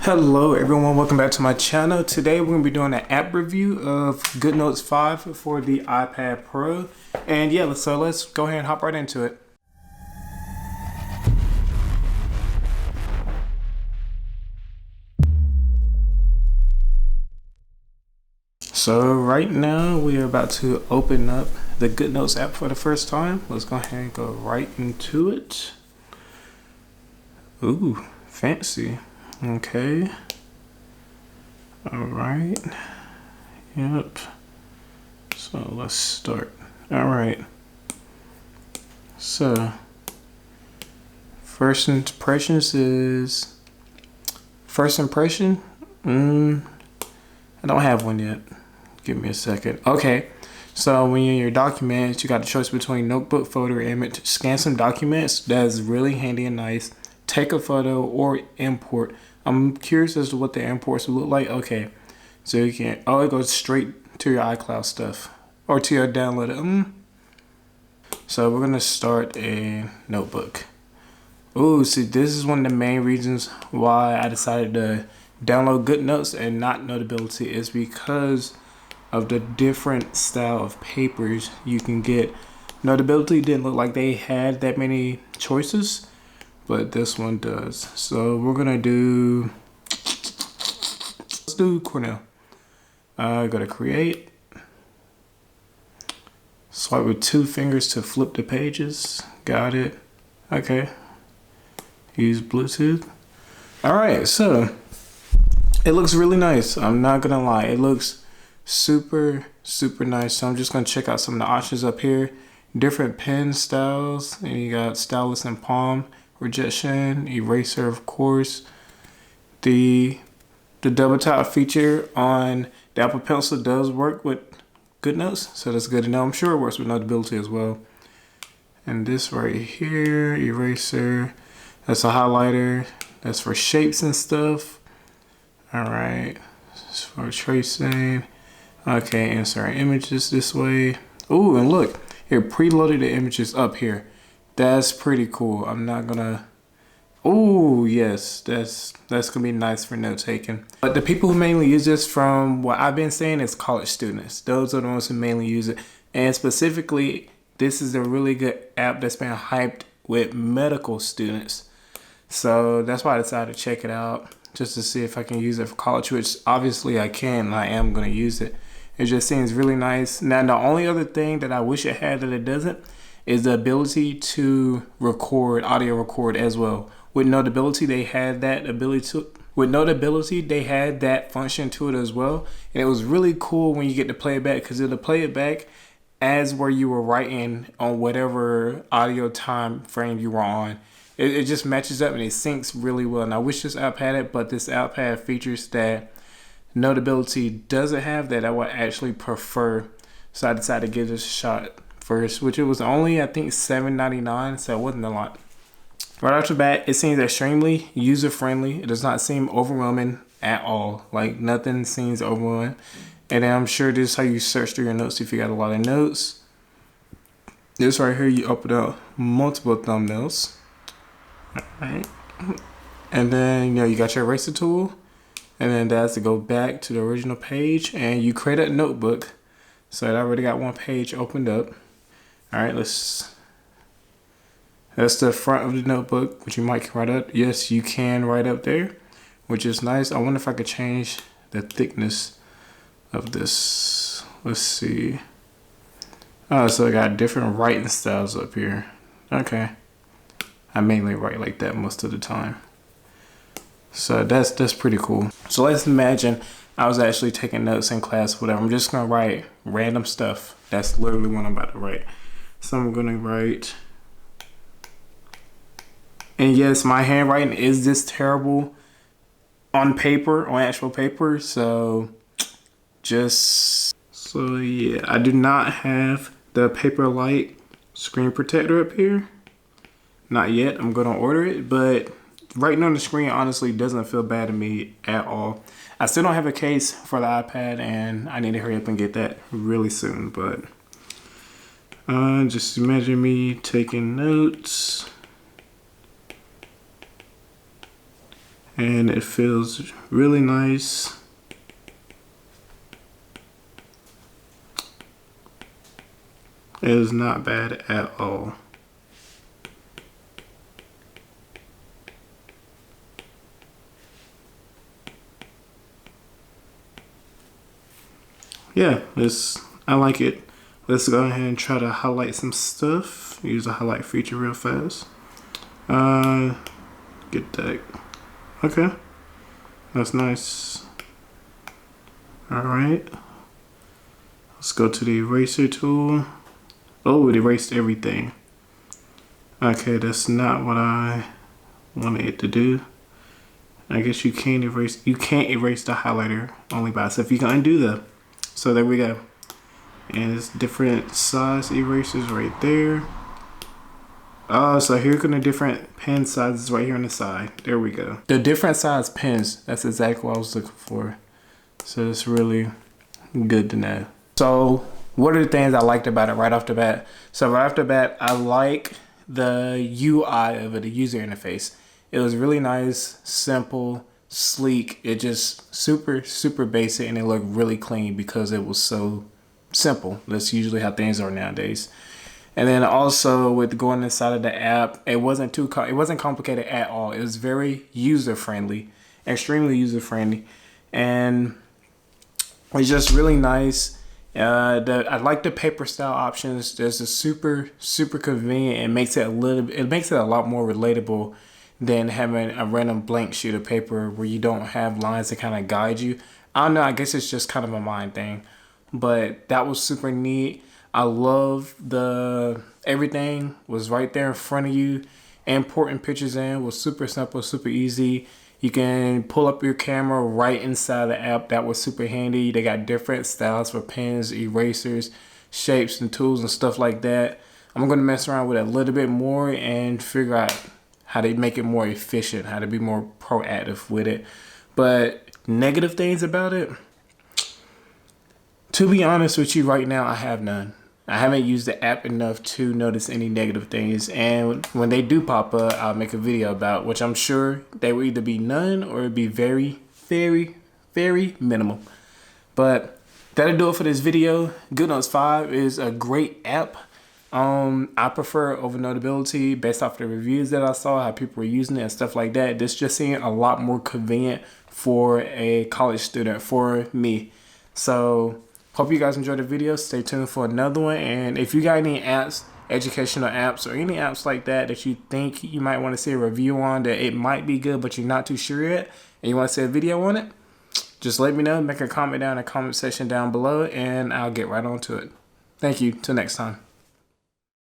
Hello everyone, welcome back to my channel. Today we're going to be doing an app review of GoodNotes 5 for the iPad Pro. And yeah, so let's go ahead and hop right into it. So right now we are about to open up the GoodNotes app for the first time. Let's go ahead and go right into it. Ooh, fancy. Okay. All right. Yep. So let's start. All right. So first impression. I don't have one yet. Give me a second. Okay. So when you're in your documents, you got the choice between notebook, photo, or image. Scan some documents. That's really handy and nice. Take a photo or import. I'm curious as to what the imports look like. Okay, so you can, it goes straight to your iCloud stuff or to your download. So we're gonna start a notebook. Oh, see, this is one of the main reasons why I decided to download GoodNotes and not Notability is because of the different style of papers you can get. Notability didn't look like they had that many choices, but this one does. So we're gonna do, let's do Cornell. Go to create. Swipe with 2 fingers to flip the pages. Got it. Okay. Use Bluetooth. All right, so it looks really nice. I'm not gonna lie. It looks super nice. So I'm just gonna check out some of the options up here. Different pen styles, and you got stylus and palm. Rejection, eraser, of course. The double tap feature on the Apple Pencil does work with GoodNotes, so that's good to know. I'm sure it works with Notability as well. And this right here, eraser, that's a highlighter. That's for shapes and stuff. All right, it's for tracing. Okay, insert images this way. Ooh, and look, it preloaded the images up here. That's pretty cool. I'm not gonna. Oh yes, that's gonna be nice for note taking. But the people who mainly use this, from what I've been saying, is college students. Those are the ones who mainly use it. And specifically, this is a really good app that's been hyped with medical students. So that's why I decided to check it out, just to see if I can use it for college, which obviously I can. I am gonna use it. It just seems really nice. Now the only other thing that I wish it had that it doesn't is the ability to record, audio record as well. With Notability, they had that ability to. With Notability, they had that function to it as well, and it was really cool when you get to play it back, because it'll play it back as where you were writing on whatever audio time frame you were on. It just matches up and it syncs really well. And I wish this app had it, but this app had features that Notability doesn't have that I would actually prefer. So I decided to give this a shot first, which it was only, I think, $7.99, so it wasn't a lot. Right off the bat, it seems extremely user-friendly. It does not seem overwhelming at all. Like, nothing seems overwhelming. And then I'm sure this is how you search through your notes if you got a lot of notes. This right here, you open up multiple thumbnails. All right. And then, you got your eraser tool. And then that's to go back to the original page. And you create a notebook. So I already got one page opened up. All right, that's the front of the notebook, which you might write up. Yes, you can write up there, which is nice. I wonder if I could change the thickness of this. Let's see. Oh, so I got different writing styles up here. Okay. I mainly write like that most of the time. So that's pretty cool. So let's imagine I was actually taking notes in class, whatever. I'm just gonna write random stuff. That's literally what I'm about to write. So I'm gonna write, and yes, my handwriting is this terrible on paper, on actual paper. So yeah, I do not have the Paperlike screen protector up here. Not yet, I'm gonna order it, but writing on the screen honestly doesn't feel bad to me at all. I still don't have a case for the iPad, and I need to hurry up and get that really soon, but just imagine me taking notes. and it feels really nice. It is not bad at all. Yeah, I like it. Let's go ahead and try to highlight some stuff. Use the highlight feature real fast. Get that. Okay, that's nice. All right, let's go to the eraser tool. Oh, it erased everything. Okay, that's not what I wanted it to do. I guess you can't erase the highlighter only by itself. You can undo the. So there we go. And it's different size erasers right there. Oh, so here come the different pen sizes right here on the side. There we go. The different size pens, that's exactly what I was looking for. So it's really good to know. So what are the things I liked about it right off the bat? So right off the bat, I like the UI of it, the user interface. It was really nice, simple, sleek. It just super basic, and it looked really clean because it was so simple. That's usually how things are nowadays. And then also with going inside of the app, it wasn't complicated at all. It was very user friendly, extremely user friendly, and it's just really nice. I like the paper style options. There's a super convenient. It makes it a lot more relatable than having a random blank sheet of paper where you don't have lines to kind of guide you. I don't know, I guess it's just kind of a mind thing, but that was super neat. I love everything was right there in front of you. Importing pictures in was super simple, super easy. You can pull up your camera right inside the app. That was super handy. They got different styles for pens, erasers, shapes, and tools and stuff like that. I'm going to mess around with it a little bit more and figure out how to make it more efficient, how to be more proactive with it. But negative things about it, to be honest with you right now, I have none. I haven't used the app enough to notice any negative things, and when they do pop up, I'll make a video about, which I'm sure they will either be none or it'll be very minimal. But that'll do it for this video. GoodNotes 5 is a great app. I prefer over Notability based off the reviews that I saw, how people were using it and stuff like that. This just seemed a lot more convenient for a college student, for me. So hope you guys enjoyed the video. Stay tuned for another one. And if you got any apps, educational apps, or any apps like that that you think you might want to see a review on, that it might be good but you're not too sure yet, and you want to see a video on it, just let me know. Make a comment down in the comment section down below, and I'll get right on to it. Thank you. Till next time.